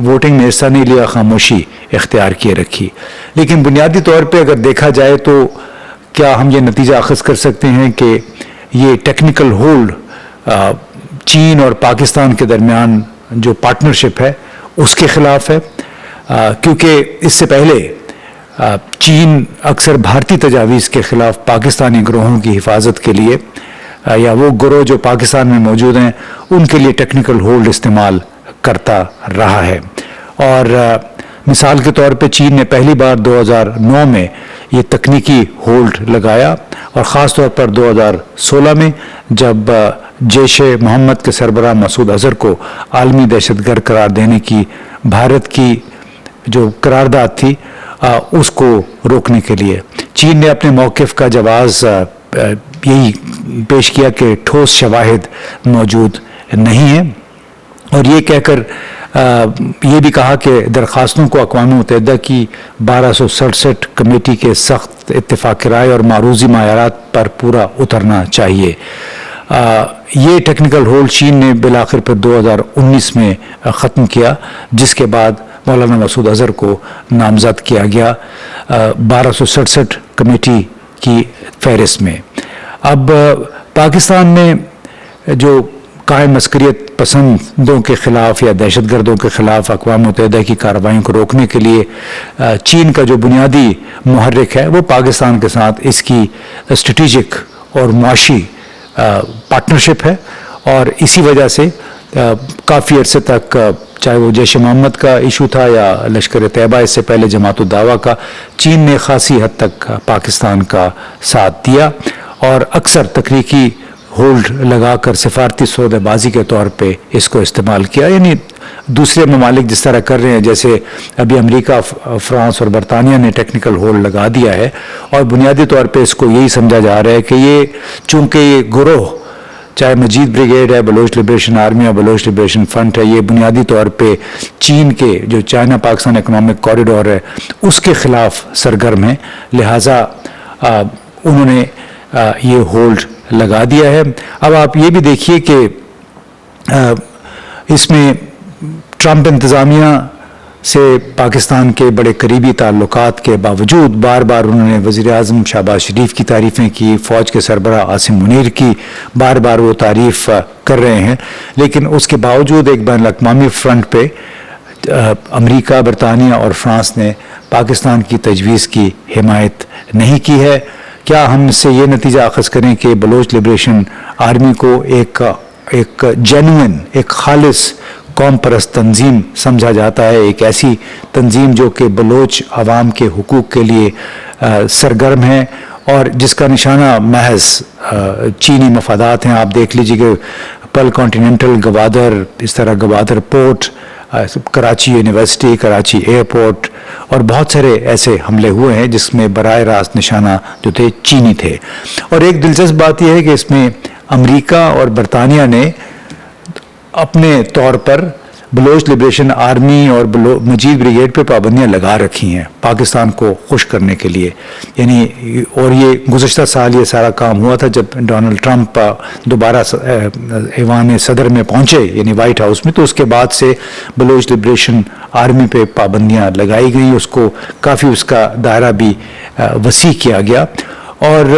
Voting میں حصہ نہیں لیا, خاموشی اختیار کیے رکھی. لیکن بنیادی طور پہ اگر دیکھا جائے تو کیا ہم یہ نتیجہ اخذ کر سکتے ہیں کہ یہ ٹیکنیکل ہولڈ چین اور پاکستان کے درمیان جو پارٹنرشپ ہے اس کے خلاف ہے؟ کیونکہ اس سے پہلے چین اکثر بھارتی تجاویز کے خلاف پاکستانی گروہوں کی حفاظت کے لیے یا وہ گروہ جو پاکستان میں موجود ہیں ان کے لیے ٹیکنیکل ہولڈ استعمال کرتا رہا ہے. اور مثال کے طور پہ چین نے پہلی بار 2009 میں یہ تکنیکی ہولڈ لگایا, اور خاص طور پر 2016 میں جب جیش محمد کے سربراہ مسعود اظہر کو عالمی دہشت گرد قرار دینے کی بھارت کی جو قرارداد تھی اس کو روکنے کے لیے چین نے اپنے موقف کا جواز یہی پیش کیا کہ ٹھوس شواہد موجود نہیں ہیں, اور یہ کہہ کر یہ بھی کہا کہ درخواستوں کو اقوام متحدہ کی 1267 کمیٹی کے سخت اتفاق رائے اور معروضی معیارات پر پورا اترنا چاہیے. یہ ٹیکنیکل ہولڈ چین نے بالآخر پھر 2019 میں ختم کیا, جس کے بعد مولانا مسعود اظہر کو نامزد کیا گیا 1267 کمیٹی کی فہرست میں. اب پاکستان میں جو قائم عسکریت پسندوں کے خلاف یا دہشت گردوں کے خلاف اقوام متحدہ کی کارروائیوں کو روکنے کے لیے چین کا جو بنیادی محرک ہے وہ پاکستان کے ساتھ اس کی اسٹریٹجک اور معاشی پارٹنرشپ ہے, اور اسی وجہ سے کافی عرصے تک چاہے وہ جیش محمد کا ایشو تھا یا لشکر طیبہ اس سے پہلے جماعت الدعوہ کا, چین نے خاصی حد تک پاکستان کا ساتھ دیا اور اکثر تکنیکی ہولڈ لگا کر سفارتی سودے بازی کے طور پہ اس کو استعمال کیا. یعنی دوسرے ممالک جس طرح کر رہے ہیں, جیسے ابھی امریکہ, فرانس اور برطانیہ نے ٹیکنیکل ہولڈ لگا دیا ہے, اور بنیادی طور پہ اس کو یہی سمجھا جا رہا ہے کہ یہ چونکہ یہ گروہ چاہے مجید بریگیڈ ہے, بلوچ لبریشن آرمی یا بلوچ لبریشن فرنٹ ہے, یہ بنیادی طور پہ چین کے جو چائنا پاکستان اکنامک کوریڈور ہے اس کے خلاف سرگرم ہیں, لہٰذا انہوں نے یہ ہولڈ لگا دیا ہے. اب آپ یہ بھی دیکھیے کہ اس میں ٹرمپ انتظامیہ سے پاکستان کے بڑے قریبی تعلقات کے باوجود بار بار انہوں نے وزیر اعظم شہباز شریف کی تعریفیں کی, فوج کے سربراہ عاصم منیر کی بار بار وہ تعریف کر رہے ہیں, لیکن اس کے باوجود ایک بین الاقوامی فرنٹ پہ امریکہ, برطانیہ اور فرانس نے پاکستان کی تجویز کی حمایت نہیں کی ہے. کیا ہم اس سے یہ نتیجہ اخذ کریں کہ بلوچ لبریشن آرمی کو ایک جینوئن, ایک خالص قوم پرست تنظیم سمجھا جاتا ہے, ایک ایسی تنظیم جو کہ بلوچ عوام کے حقوق کے لیے سرگرم ہے اور جس کا نشانہ محض چینی مفادات ہیں؟ آپ دیکھ لیجیے کہ پل کانٹیننٹل گوادر, اس طرح Gwadar port, Karachi university, Karachi airport اور بہت سارے ایسے حملے ہوئے ہیں جس میں براہ راست نشانہ جو تھے چینی تھے. اور ایک دلچسپ بات یہ ہے کہ اس میں امریکہ اور برطانیہ نے اپنے طور پر بلوچ لبریشن آرمی اور مجید بریگیڈ پہ پابندیاں لگا رکھی ہیں پاکستان کو خوش کرنے کے لیے. یعنی اور یہ گزشتہ سال یہ سارا کام ہوا تھا جب ڈونلڈ ٹرمپ دوبارہ ایوان صدر میں پہنچے یعنی وائٹ ہاؤس میں, تو اس کے بعد سے بلوچ لبریشن آرمی پہ پابندیاں لگائی گئیں, اس کو کافی اس کا دائرہ بھی وسیع کیا گیا. اور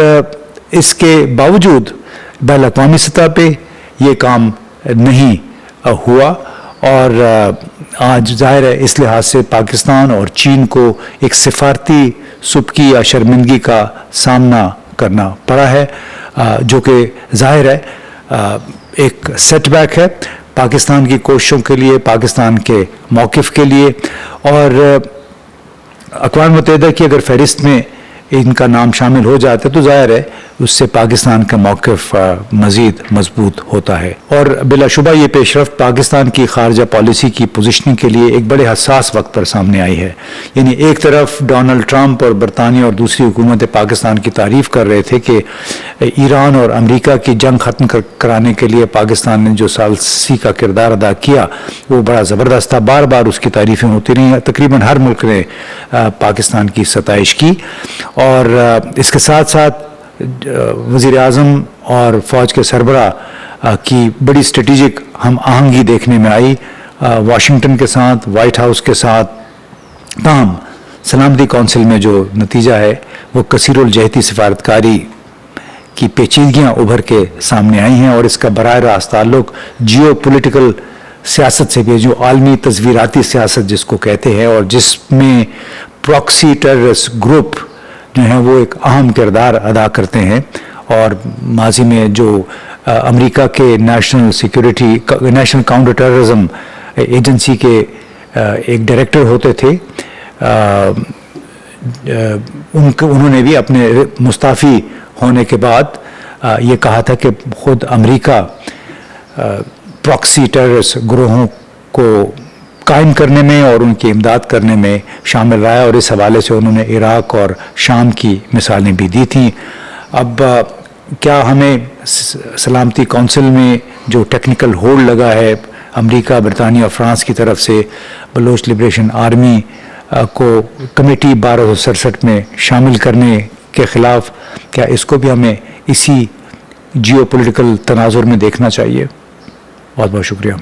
اس کے باوجود بین الاقوامی سطح پہ یہ کام نہیں ہوا, اور آج ظاہر ہے اس لحاظ سے پاکستان اور چین کو ایک سفارتی سبکی یا شرمندگی کا سامنا کرنا پڑا ہے, جو کہ ظاہر ہے ایک سیٹ بیک ہے پاکستان کی کوششوں کے لیے, پاکستان کے موقف کے لیے. اور اقوام متحدہ کی اگر فہرست میں ان کا نام شامل ہو جاتا ہے تو ظاہر ہے اس سے پاکستان کا موقف مزید مضبوط ہوتا ہے. اور بلا شبہ یہ پیش رفت پاکستان کی خارجہ پالیسی کی پوزیشننگ کے لیے ایک بڑے حساس وقت پر سامنے آئی ہے. یعنی ایک طرف ڈونلڈ ٹرمپ اور برطانیہ اور دوسری حکومتیں پاکستان کی تعریف کر رہے تھے کہ ایران اور امریکہ کی جنگ ختم کرانے کے لیے پاکستان نے جو ثالثی کا کردار ادا کیا وہ بڑا زبردست تھا, بار بار اس کی تعریفیں ہوتی رہیں, تقریباً ہر ملک نے پاکستان کی ستائش کی. اور اس کے ساتھ ساتھ وزیر اعظم اور فوج کے سربراہ کی بڑی اسٹریٹجک ہم آہنگی دیکھنے میں آئی واشنگٹن کے ساتھ، وائٹ ہاؤس کے ساتھ. تاہم سلامتی کونسل میں جو نتیجہ ہے وہ کثیر الجہتی سفارتکاری کی پیچیدگیاں ابھر کے سامنے آئی ہیں، اور اس کا براہ راست تعلق جیو پولیٹیکل سیاست سے بھی، جو عالمی تصویراتی سیاست جس کو کہتے ہیں، اور جس میں پراکسی ٹیررسٹ گروپ جو ہیں وہ ایک اہم کردار ادا کرتے ہیں. اور ماضی میں جو امریکہ کے نیشنل کاؤنٹر ٹیررزم ایجنسی کے ایک ڈائریکٹر ہوتے تھے، انہوں نے بھی اپنے مستعفی ہونے کے بعد یہ کہا تھا کہ خود امریکہ پراکسی ٹیررسٹ گروہوں کو قائم کرنے میں اور ان کی امداد کرنے میں شامل رہا ہے، اور اس حوالے سے انہوں نے عراق اور شام کی مثالیں بھی دی تھیں. اب کیا ہمیں سلامتی کونسل میں جو ٹیکنیکل ہولڈ لگا ہے امریکہ، برطانیہ اور فرانس کی طرف سے بلوچ لبریشن آرمی کو کمیٹی 1267 میں شامل کرنے کے خلاف، کیا اس کو بھی ہمیں اسی جیو پولیٹیکل تناظر میں دیکھنا چاہیے؟ بہت بہت شکریہ.